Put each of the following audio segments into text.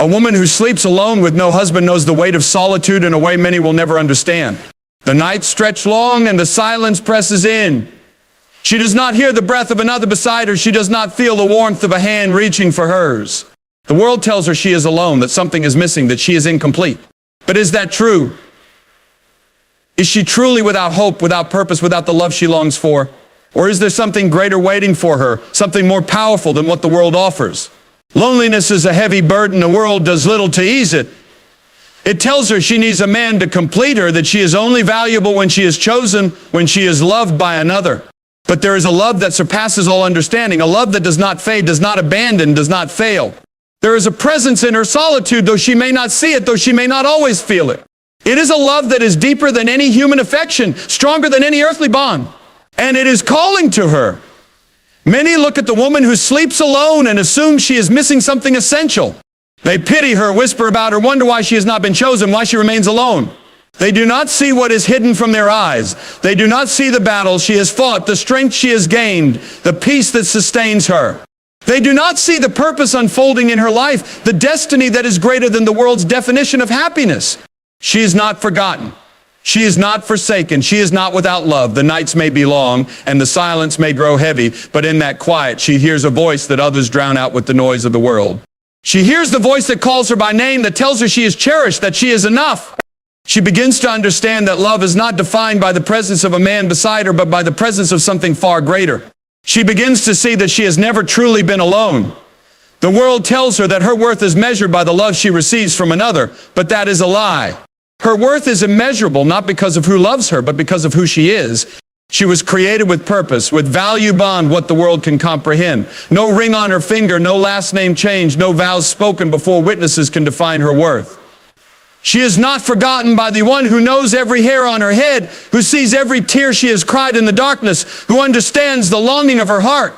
A woman who sleeps alone with no husband knows the weight of solitude in a way many will never understand. The nights stretch long and the silence presses in. She does not hear the breath of another beside her. She does not feel the warmth of a hand reaching for hers. The world tells her she is alone, that something is missing, that she is incomplete. But is that true? Is she truly without hope, without purpose, without the love she longs for? Or is there something greater waiting for her, something more powerful than what the world offers? Loneliness is a heavy burden. The world does little to ease it. It tells her she needs a man to complete her, that she is only valuable when she is chosen, when she is loved by another. But there is a love that surpasses all understanding, a love that does not fade, does not abandon, does not fail. There is a presence in her solitude, though she may not see it, though she may not always feel it. It is a love that is deeper than any human affection, stronger than any earthly bond. And it is calling to her. Many look at the woman who sleeps alone and assume she is missing something essential. They pity her, whisper about her, wonder why she has not been chosen, why she remains alone. They do not see what is hidden from their eyes. They do not see the battles she has fought, the strength she has gained, the peace that sustains her. They do not see the purpose unfolding in her life, the destiny that is greater than the world's definition of happiness. She is not forgotten. She is not forsaken. She is not without love. The nights may be long and the silence may grow heavy, but in that quiet she hears a voice that others drown out with the noise of the world. She hears the voice that calls her by name, that tells her she is cherished, that she is enough. She begins to understand that love is not defined by the presence of a man beside her, but by the presence of something far greater. She begins to see that she has never truly been alone. The world tells her that her worth is measured by the love she receives from another, but that is a lie. Her worth is immeasurable, not because of who loves her, but because of who she is. She was created with purpose, with value beyond what the world can comprehend. No ring on her finger, no last name change, no vows spoken before witnesses can define her worth. She is not forgotten by the one who knows every hair on her head, who sees every tear she has cried in the darkness, who understands the longing of her heart.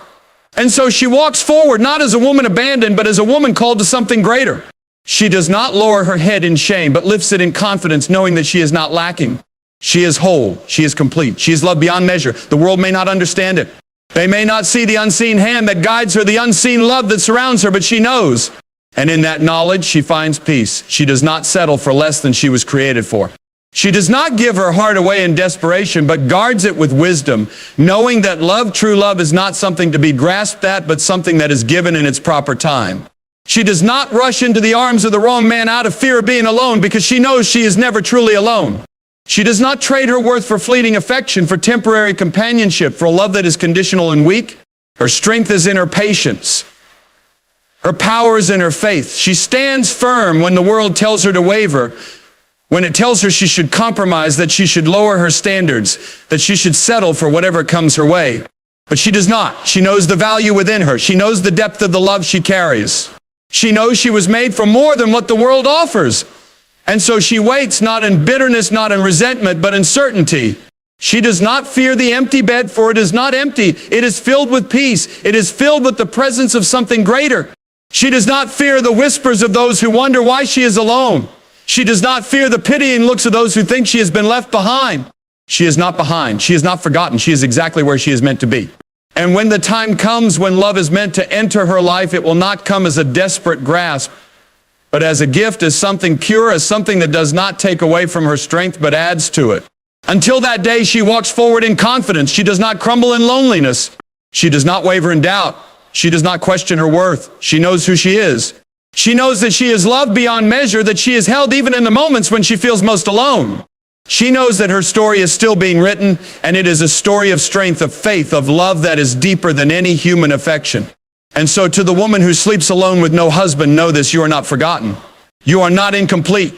And so she walks forward, not as a woman abandoned, but as a woman called to something greater. She does not lower her head in shame, but lifts it in confidence, knowing that she is not lacking. She is whole. She is complete. She is loved beyond measure. The world may not understand it. They may not see the unseen hand that guides her, the unseen love that surrounds her, but she knows. And in that knowledge, she finds peace. She does not settle for less than she was created for. She does not give her heart away in desperation, but guards it with wisdom, knowing that love, true love, is not something to be grasped at, but something that is given in its proper time. She does not rush into the arms of the wrong man out of fear of being alone, because she knows she is never truly alone. She does not trade her worth for fleeting affection, for temporary companionship, for a love that is conditional and weak. Her strength is in her patience. Her power is in her faith. She stands firm when the world tells her to waver, when it tells her she should compromise, that she should lower her standards, that she should settle for whatever comes her way. But she does not. She knows the value within her. She knows the depth of the love she carries. She knows she was made for more than what the world offers. And so she waits, not in bitterness, not in resentment, but in certainty. She does not fear the empty bed, for it is not empty. It is filled with peace. It is filled with the presence of something greater. She does not fear the whispers of those who wonder why she is alone. She does not fear the pitying looks of those who think she has been left behind. She is not behind. She is not forgotten. She is exactly where she is meant to be. And when the time comes when love is meant to enter her life, it will not come as a desperate grasp, but as a gift, as something pure, as something that does not take away from her strength, but adds to it. Until that day, she walks forward in confidence. She does not crumble in loneliness. She does not waver in doubt. She does not question her worth. She knows who she is. She knows that she is loved beyond measure, that she is held even in the moments when she feels most alone. She knows that her story is still being written, and it is a story of strength, of faith, of love that is deeper than any human affection. And so to the woman who sleeps alone with no husband, know this: you are not forgotten. You are not incomplete.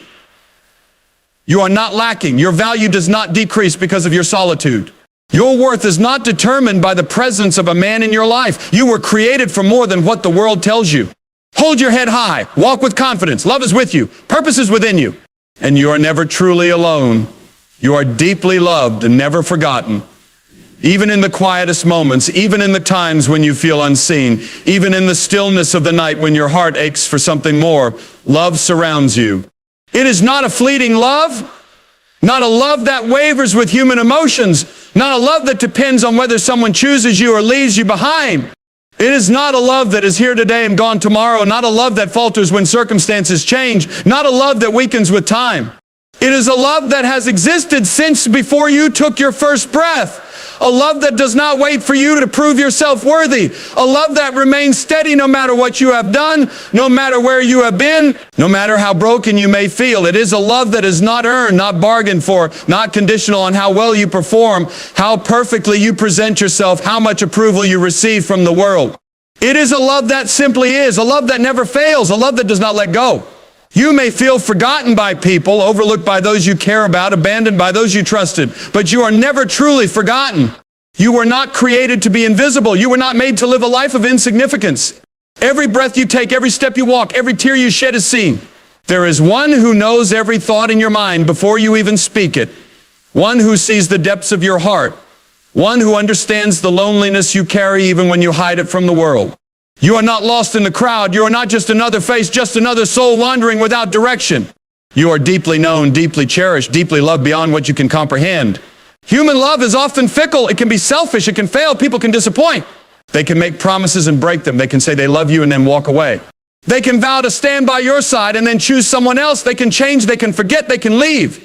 You are not lacking. Your value does not decrease because of your solitude. Your worth is not determined by the presence of a man in your life. You were created for more than what the world tells you. Hold your head high. Walk with confidence. Love is with you. Purpose is within you. And you are never truly alone. You are deeply loved and never forgotten. Even in the quietest moments, even in the times when you feel unseen, even in the stillness of the night when your heart aches for something more, love surrounds you. It is not a fleeting love, not a love that wavers with human emotions, not a love that depends on whether someone chooses you or leaves you behind. It is not a love that is here today and gone tomorrow, not a love that falters when circumstances change, not a love that weakens with time. It is a love that has existed since before you took your first breath. A love that does not wait for you to prove yourself worthy. A love that remains steady no matter what you have done, no matter where you have been, no matter how broken you may feel. It is a love that is not earned, not bargained for, not conditional on how well you perform, how perfectly you present yourself, how much approval you receive from the world. It is a love that simply is, a love that never fails, a love that does not let go. You may feel forgotten by people, overlooked by those you care about, abandoned by those you trusted, but you are never truly forgotten. You were not created to be invisible. You were not made to live a life of insignificance. Every breath you take, every step you walk, every tear you shed is seen. There is one who knows every thought in your mind before you even speak it. One who sees the depths of your heart. One who understands the loneliness you carry even when you hide it from the world. You are not lost in the crowd. You are not just another face, just another soul wandering without direction. You are deeply known, deeply cherished, deeply loved beyond what you can comprehend. Human love is often fickle. It can be selfish. It can fail. People can disappoint. They can make promises and break them. They can say they love you and then walk away. They can vow to stand by your side and then choose someone else. They can change. They can forget. They can leave.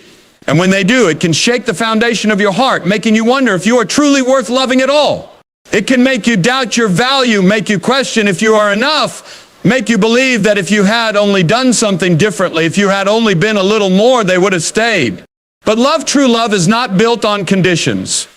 And when they do, it can shake the foundation of your heart, making you wonder if you are truly worth loving at all. It can make you doubt your value, make you question if you are enough, make you believe that if you had only done something differently, if you had only been a little more, they would have stayed. But love, true love, is not built on conditions.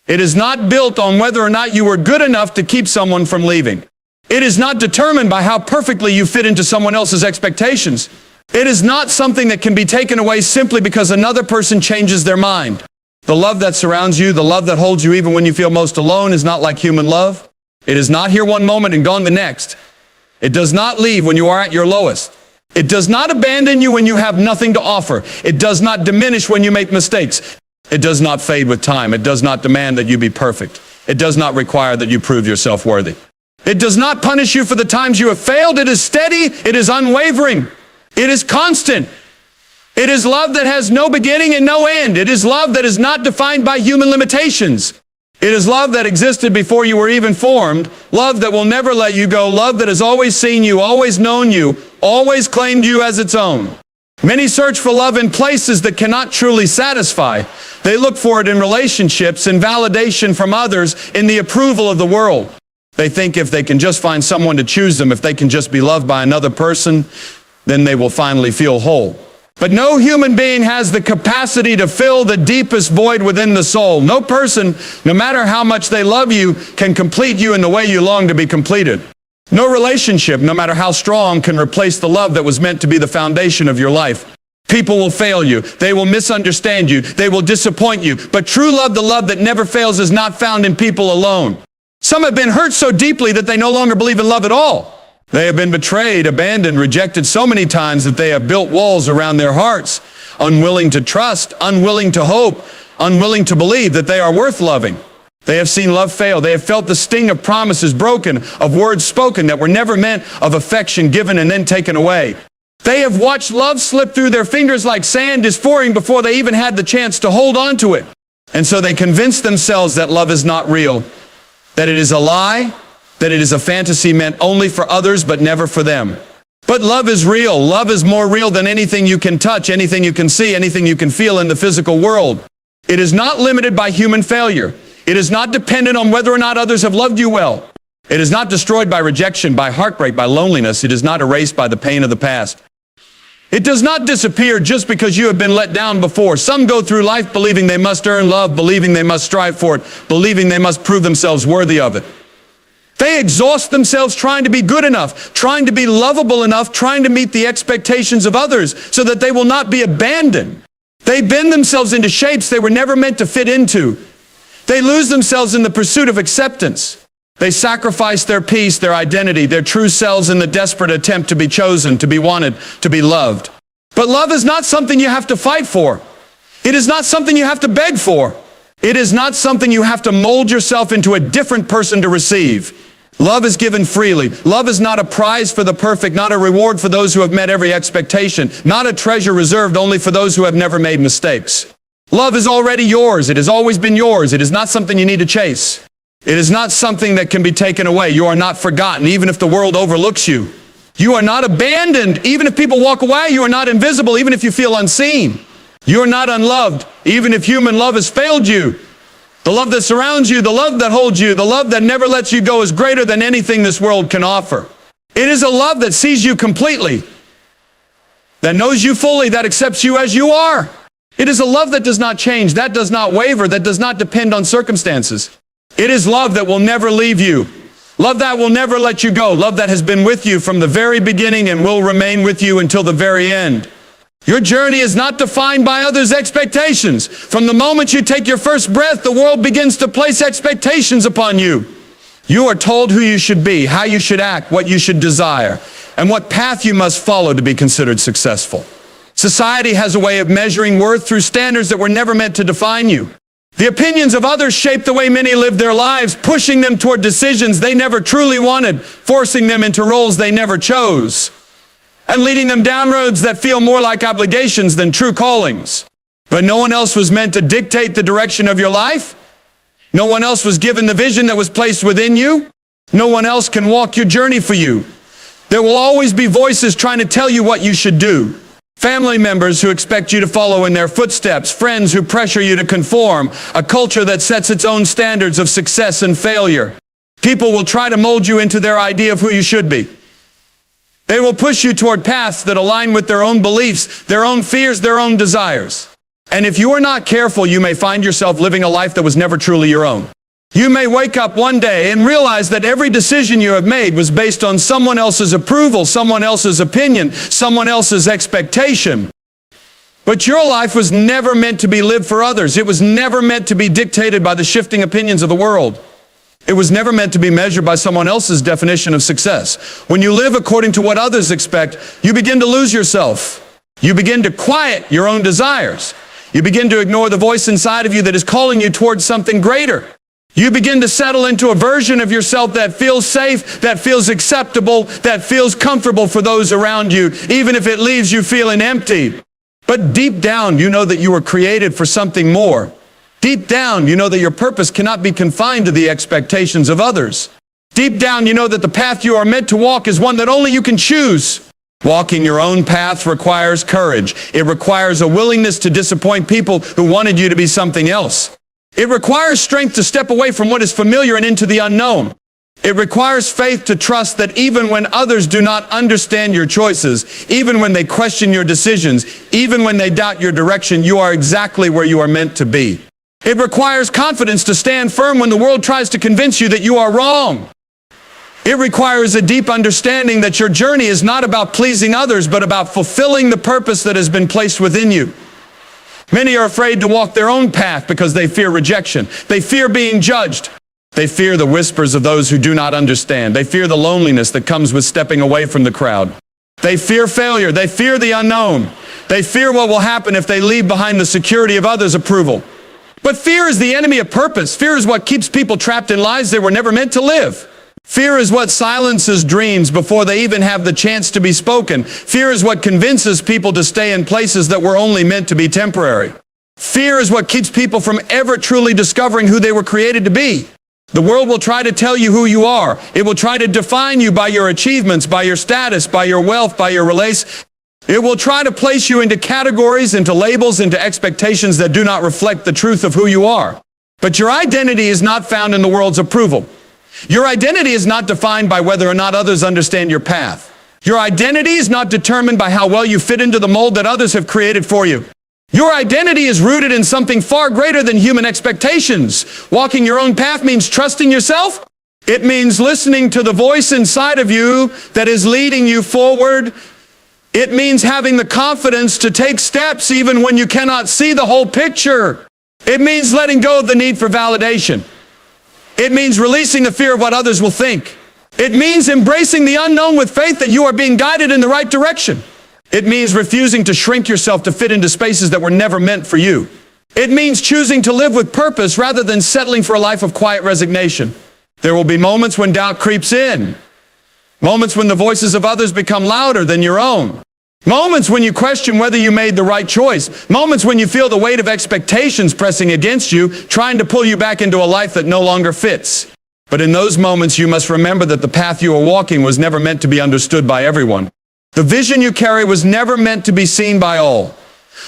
It is not built on whether or not you were good enough to keep someone from leaving. It is not determined by how perfectly you fit into someone else's expectations. It is not something that can be taken away simply because another person changes their mind. The love that surrounds you, the love that holds you even when you feel most alone, is not like human love. It is not here one moment and gone the next. It does not leave when you are at your lowest. It does not abandon you when you have nothing to offer. It does not diminish when you make mistakes. It does not fade with time. It does not demand that you be perfect. It does not require that you prove yourself worthy. It does not punish you for the times you have failed. It is steady. It is unwavering. It is constant. It is love that has no beginning and no end. It is love that is not defined by human limitations. It is love that existed before you were even formed. Love that will never let you go. Love that has always seen you, always known you, always claimed you as its own. Many search for love in places that cannot truly satisfy. They look for it in relationships, in validation from others, in the approval of the world. They think if they can just find someone to choose them, if they can just be loved by another person, then they will finally feel whole. But no human being has the capacity to fill the deepest void within the soul. No person, no matter how much they love you, can complete you in the way you long to be completed. No relationship, no matter how strong, can replace the love that was meant to be the foundation of your life. People will fail you. They will misunderstand you. They will disappoint you. But true love, the love that never fails, is not found in people alone. Some have been hurt so deeply that they no longer believe in love at all. They have been betrayed, abandoned, rejected so many times that they have built walls around their hearts, unwilling to trust, unwilling to hope, unwilling to believe that they are worth loving. They have seen love fail. They have felt the sting of promises broken, of words spoken that were never meant, of affection given and then taken away. They have watched love slip through their fingers like sand destroying before they even had the chance to hold on to it. And so they convince themselves that love is not real, that it is a lie, that it is a fantasy meant only for others but never for them. But love is real. Love is more real than anything you can touch, anything you can see, anything you can feel in the physical world. It is not limited by human failure. It is not dependent on whether or not others have loved you well. It is not destroyed by rejection, by heartbreak, by loneliness. It is not erased by the pain of the past. It does not disappear just because you have been let down before. Some go through life believing they must earn love, believing they must strive for it, believing they must prove themselves worthy of it. They exhaust themselves trying to be good enough, trying to be lovable enough, trying to meet the expectations of others so that they will not be abandoned. They bend themselves into shapes they were never meant to fit into. They lose themselves in the pursuit of acceptance. They sacrifice their peace, their identity, their true selves in the desperate attempt to be chosen, to be wanted, to be loved. But love is not something you have to fight for. It is not something you have to beg for. It is not something you have to mold yourself into a different person to receive. Love is given freely. Love is not a prize for the perfect, not a reward for those who have met every expectation, not a treasure reserved only for those who have never made mistakes. Love is already yours. It has always been yours. It is not something you need to chase. It is not something that can be taken away. You are not forgotten, even if the world overlooks you. You are not abandoned, even if people walk away. You are not invisible, even if you feel unseen. You are not unloved, even if human love has failed you. The love that surrounds you, the love that holds you, the love that never lets you go is greater than anything this world can offer. It is a love that sees you completely, that knows you fully, that accepts you as you are. It is a love that does not change, that does not waver, that does not depend on circumstances. It is love that will never leave you. Love that will never let you go. Love that has been with you from the very beginning and will remain with you until the very end. Your journey is not defined by others' expectations. From the moment you take your first breath, the world begins to place expectations upon you. You are told who you should be, how you should act, what you should desire, and what path you must follow to be considered successful. Society has a way of measuring worth through standards that were never meant to define you. The opinions of others shape the way many live their lives, pushing them toward decisions they never truly wanted, forcing them into roles they never chose, and leading them down roads that feel more like obligations than true callings. But no one else was meant to dictate the direction of your life. No one else was given the vision that was placed within you. No one else can walk your journey for you. There will always be voices trying to tell you what you should do. Family members who expect you to follow in their footsteps, friends who pressure you to conform, a culture that sets its own standards of success and failure. People will try to mold you into their idea of who you should be. They will push you toward paths that align with their own beliefs, their own fears, their own desires. And if you are not careful, you may find yourself living a life that was never truly your own. You may wake up one day and realize that every decision you have made was based on someone else's approval, someone else's opinion, someone else's expectation. But your life was never meant to be lived for others. It was never meant to be dictated by the shifting opinions of the world. It was never meant to be measured by someone else's definition of success. When you live according to what others expect, you begin to lose yourself. You begin to quiet your own desires. You begin to ignore the voice inside of you that is calling you towards something greater. You begin to settle into a version of yourself that feels safe, that feels acceptable, that feels comfortable for those around you, even if it leaves you feeling empty. But deep down, you know that you were created for something more. Deep down, you know that your purpose cannot be confined to the expectations of others. Deep down, you know that the path you are meant to walk is one that only you can choose. Walking your own path requires courage. It requires a willingness to disappoint people who wanted you to be something else. It requires strength to step away from what is familiar and into the unknown. It requires faith to trust that even when others do not understand your choices, even when they question your decisions, even when they doubt your direction, you are exactly where you are meant to be. It requires confidence to stand firm when the world tries to convince you that you are wrong. It requires a deep understanding that your journey is not about pleasing others, but about fulfilling the purpose that has been placed within you. Many are afraid to walk their own path because they fear rejection. They fear being judged. They fear the whispers of those who do not understand. They fear the loneliness that comes with stepping away from the crowd. They fear failure. They fear the unknown. They fear what will happen if they leave behind the security of others' approval. But fear is the enemy of purpose. Fear is what keeps people trapped in lives they were never meant to live. Fear is what silences dreams before they even have the chance to be spoken. Fear is what convinces people to stay in places that were only meant to be temporary. Fear is what keeps people from ever truly discovering who they were created to be. The world will try to tell you who you are. It will try to define you by your achievements, by your status, by your wealth, by your relations. It will try to place you into categories, into labels, into expectations that do not reflect the truth of who you are. But your identity is not found in the world's approval. Your identity is not defined by whether or not others understand your path. Your identity is not determined by how well you fit into the mold that others have created for you. Your identity is rooted in something far greater than human expectations. Walking your own path means trusting yourself. It means listening to the voice inside of you that is leading you forward. It means having the confidence to take steps even when you cannot see the whole picture. It means letting go of the need for validation. It means releasing the fear of what others will think. It means embracing the unknown with faith that you are being guided in the right direction. It means refusing to shrink yourself to fit into spaces that were never meant for you. It means choosing to live with purpose rather than settling for a life of quiet resignation. There will be moments when doubt creeps in. Moments when the voices of others become louder than your own. Moments when you question whether you made the right choice. Moments when you feel the weight of expectations pressing against you, trying to pull you back into a life that no longer fits. But in those moments, you must remember that the path you are walking was never meant to be understood by everyone. The vision you carry was never meant to be seen by all.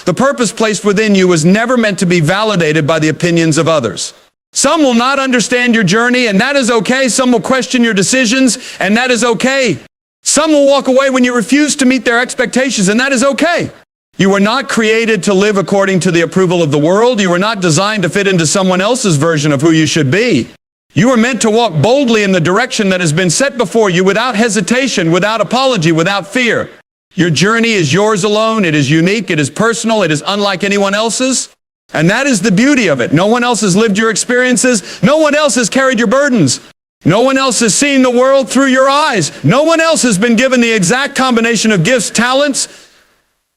The purpose placed within you was never meant to be validated by the opinions of others. Some will not understand your journey, and that is okay. Some will question your decisions, and that is okay. Some will walk away when you refuse to meet their expectations, and that is okay. You were not created to live according to the approval of the world. You were not designed to fit into someone else's version of who you should be. You were meant to walk boldly in the direction that has been set before you without hesitation, without apology, without fear. Your journey is yours alone. It is unique. It is personal. It is unlike anyone else's. And that is the beauty of it. No one else has lived your experiences. No one else has carried your burdens. No one else has seen the world through your eyes. No one else has been given the exact combination of gifts, talents,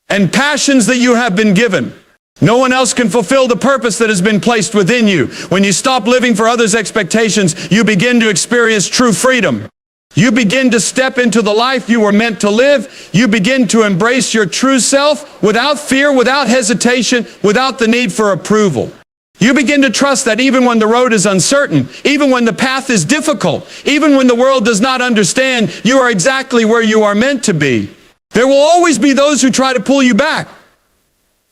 and passions that you have been given. No one else can fulfill the purpose that has been placed within you. When you stop living for others' expectations, you begin to experience true freedom. You begin to step into the life you were meant to live. You begin to embrace your true self without fear, without hesitation, without the need for approval. You begin to trust that even when the road is uncertain, even when the path is difficult, even when the world does not understand, you are exactly where you are meant to be. There will always be those who try to pull you back.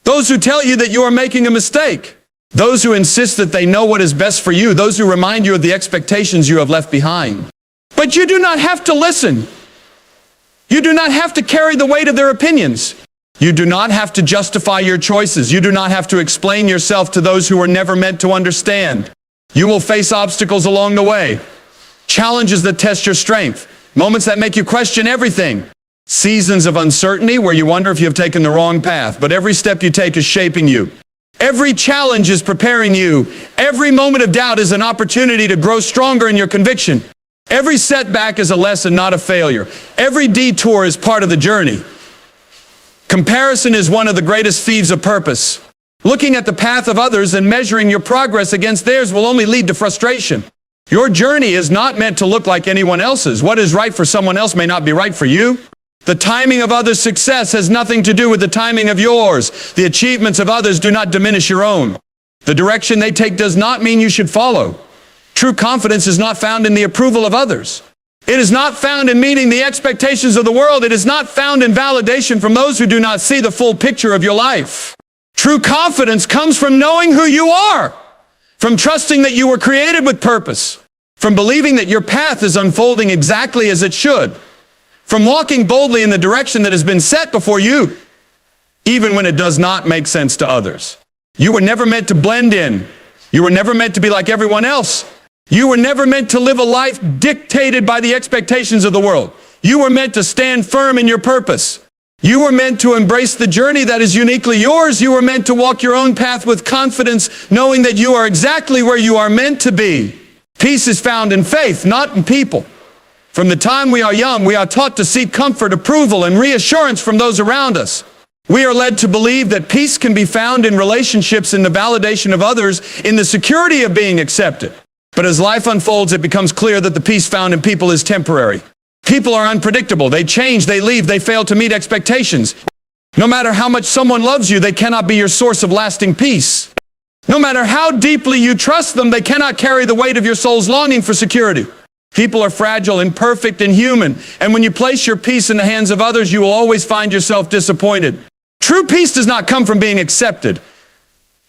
Those who tell you that you are making a mistake. Those who insist that they know what is best for you. Those who remind you of the expectations you have left behind. But you do not have to listen. You do not have to carry the weight of their opinions. You do not have to justify your choices. You do not have to explain yourself to those who were never meant to understand. You will face obstacles along the way. Challenges that test your strength. Moments that make you question everything. Seasons of uncertainty where you wonder if you have taken the wrong path. But every step you take is shaping you. Every challenge is preparing you. Every moment of doubt is an opportunity to grow stronger in your conviction. Every setback is a lesson, not a failure. Every detour is part of the journey. Comparison is one of the greatest thieves of purpose. Looking at the path of others and measuring your progress against theirs will only lead to frustration. Your journey is not meant to look like anyone else's. What is right for someone else may not be right for you. The timing of others' success has nothing to do with the timing of yours. The achievements of others do not diminish your own. The direction they take does not mean you should follow. True confidence is not found in the approval of others. It is not found in meeting the expectations of the world. It is not found in validation from those who do not see the full picture of your life. True confidence comes from knowing who you are, from trusting that you were created with purpose, from believing that your path is unfolding exactly as it should, from walking boldly in the direction that has been set before you, even when it does not make sense to others. You were never meant to blend in. You were never meant to be like everyone else. You were never meant to live a life dictated by the expectations of the world. You were meant to stand firm in your purpose. You were meant to embrace the journey that is uniquely yours. You were meant to walk your own path with confidence, knowing that you are exactly where you are meant to be. Peace is found in faith, not in people. From the time we are young, we are taught to seek comfort, approval, and reassurance from those around us. We are led to believe that peace can be found in relationships, in the validation of others, in the security of being accepted. But as life unfolds, it becomes clear that the peace found in people is temporary. People are unpredictable. They change, they leave, they fail to meet expectations. No matter how much someone loves you, they cannot be your source of lasting peace. No matter how deeply you trust them, they cannot carry the weight of your soul's longing for security. People are fragile, imperfect, and human. And when you place your peace in the hands of others, you will always find yourself disappointed. True peace does not come from being accepted.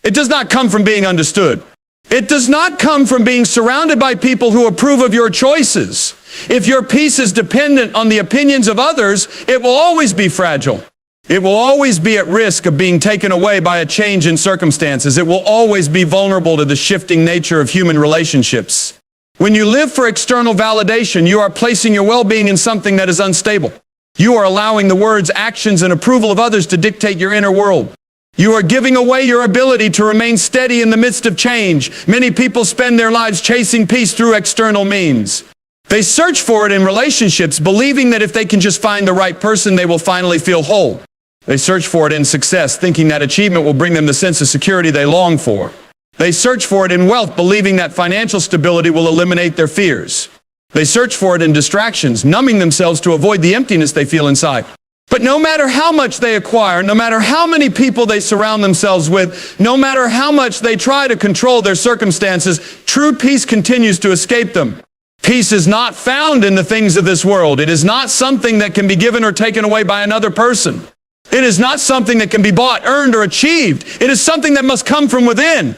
It does not come from being understood. It does not come from being surrounded by people who approve of your choices. If your peace is dependent on the opinions of others, it will always be fragile. It will always be at risk of being taken away by a change in circumstances. It will always be vulnerable to the shifting nature of human relationships. When you live for external validation, you are placing your well-being in something that is unstable. You are allowing the words, actions, and approval of others to dictate your inner world. You are giving away your ability to remain steady in the midst of change. Many people spend their lives chasing peace through external means. They search for it in relationships, believing that if they can just find the right person, they will finally feel whole. They search for it in success, thinking that achievement will bring them the sense of security they long for. They search for it in wealth, believing that financial stability will eliminate their fears. They search for it in distractions, numbing themselves to avoid the emptiness they feel inside. But no matter how much they acquire, no matter how many people they surround themselves with, no matter how much they try to control their circumstances, true peace continues to escape them. Peace is not found in the things of this world. It is not something that can be given or taken away by another person. It is not something that can be bought, earned, or achieved. It is something that must come from within.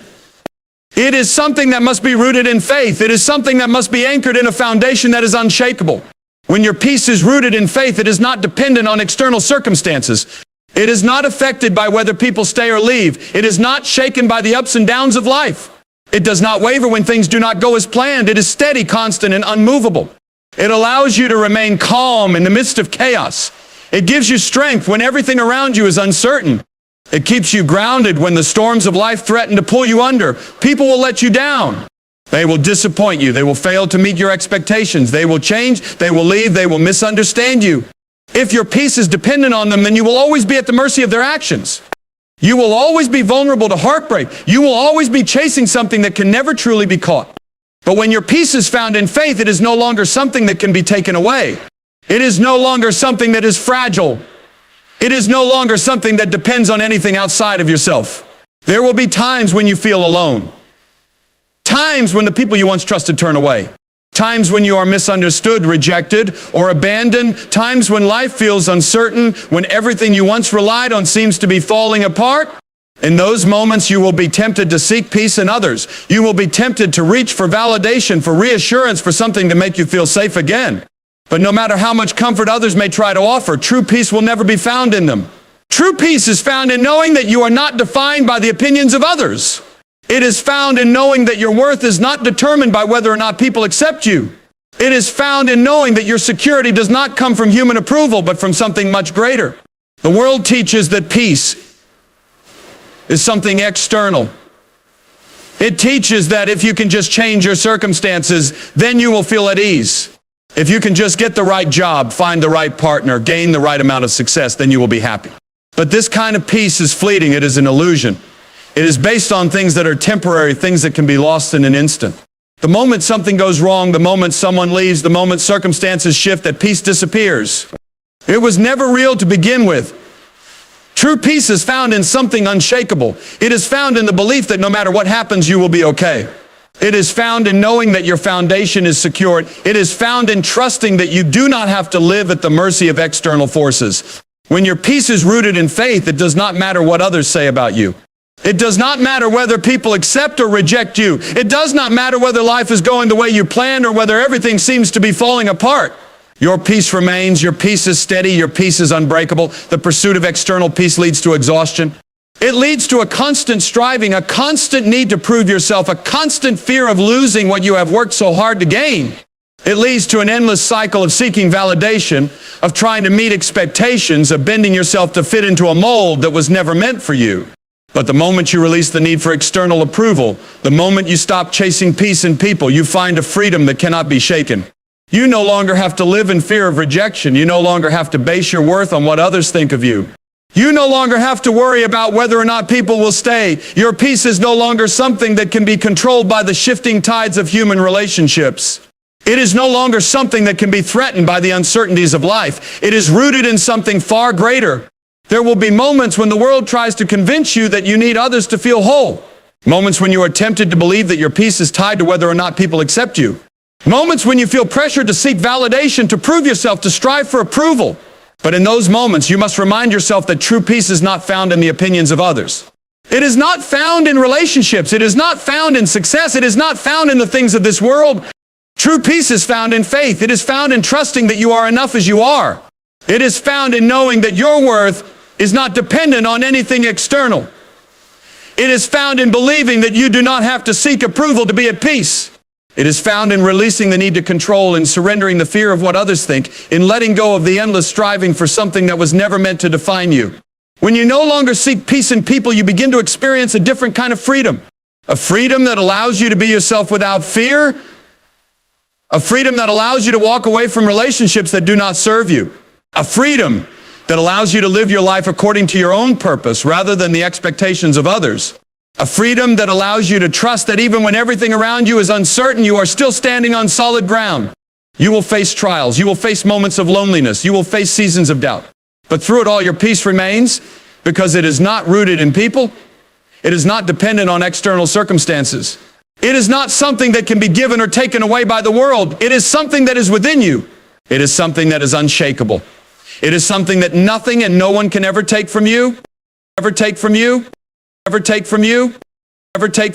It is something that must be rooted in faith. It is something that must be anchored in a foundation that is unshakable. When your peace is rooted in faith, it is not dependent on external circumstances. It is not affected by whether people stay or leave. It is not shaken by the ups and downs of life. It does not waver when things do not go as planned. It is steady, constant, and unmovable. It allows you to remain calm in the midst of chaos. It gives you strength when everything around you is uncertain. It keeps you grounded when the storms of life threaten to pull you under. People will let you down. They will disappoint you. They will fail to meet your expectations. They will change. They will leave. They will misunderstand you. If your peace is dependent on them, then you will always be at the mercy of their actions. You will always be vulnerable to heartbreak. You will always be chasing something that can never truly be caught. But when your peace is found in faith, it is no longer something that can be taken away. It is no longer something that is fragile. It is no longer something that depends on anything outside of yourself. There will be times when you feel alone. Times when the people you once trusted turn away. Times when you are misunderstood, rejected, or abandoned. Times when life feels uncertain, when everything you once relied on seems to be falling apart. In those moments, you will be tempted to seek peace in others. You will be tempted to reach for validation, for reassurance, for something to make you feel safe again. But no matter how much comfort others may try to offer, true peace will never be found in them. True peace is found in knowing that you are not defined by the opinions of others. It is found in knowing that your worth is not determined by whether or not people accept you. It is found in knowing that your security does not come from human approval, but from something much greater. The world teaches that peace is something external. It teaches that if you can just change your circumstances, then you will feel at ease. If you can just get the right job, find the right partner, gain the right amount of success, then you will be happy. But this kind of peace is fleeting. It is an illusion. It is based on things that are temporary, things that can be lost in an instant. The moment something goes wrong, the moment someone leaves, the moment circumstances shift, that peace disappears. It was never real to begin with. True peace is found in something unshakable. It is found in the belief that no matter what happens, you will be okay. It is found in knowing that your foundation is secured. It is found in trusting that you do not have to live at the mercy of external forces. When your peace is rooted in faith, it does not matter what others say about you. It does not matter whether people accept or reject you. It does not matter whether life is going the way you planned or whether everything seems to be falling apart. Your peace remains. Your peace is steady. Your peace is unbreakable. The pursuit of external peace leads to exhaustion. It leads to a constant striving, a constant need to prove yourself, a constant fear of losing what you have worked so hard to gain. It leads to an endless cycle of seeking validation, of trying to meet expectations, of bending yourself to fit into a mold that was never meant for you. But the moment you release the need for external approval, the moment you stop chasing peace in people, you find a freedom that cannot be shaken. You no longer have to live in fear of rejection. You no longer have to base your worth on what others think of you. You no longer have to worry about whether or not people will stay. Your peace is no longer something that can be controlled by the shifting tides of human relationships. It is no longer something that can be threatened by the uncertainties of life. It is rooted in something far greater. There will be moments when the world tries to convince you that you need others to feel whole. Moments when you are tempted to believe that your peace is tied to whether or not people accept you. Moments when you feel pressured to seek validation, to prove yourself, to strive for approval. But in those moments, you must remind yourself that true peace is not found in the opinions of others. It is not found in relationships. It is not found in success. It is not found in the things of this world. True peace is found in faith. It is found in trusting that you are enough as you are. It is found in knowing that your worth is not dependent on anything external. It is found in believing that you do not have to seek approval to be at peace. It is found in releasing the need to control, in surrendering the fear of what others think, in letting go of the endless striving for something that was never meant to define you. When you no longer seek peace in people, you begin to experience a different kind of freedom. A freedom that allows you to be yourself without fear. A freedom that allows you to walk away from relationships that do not serve you. A freedom that allows you to live your life according to your own purpose rather than the expectations of others. A freedom that allows you to trust that even when everything around you is uncertain, you are still standing on solid ground. You will face trials. You will face moments of loneliness. You will face seasons of doubt. But through it all, your peace remains because it is not rooted in people. It is not dependent on external circumstances. It is not something that can be given or taken away by the world. It is something that is within you. It is something that is unshakable. It is something that nothing and no one can ever take from you, ever take from you, ever take from you, ever take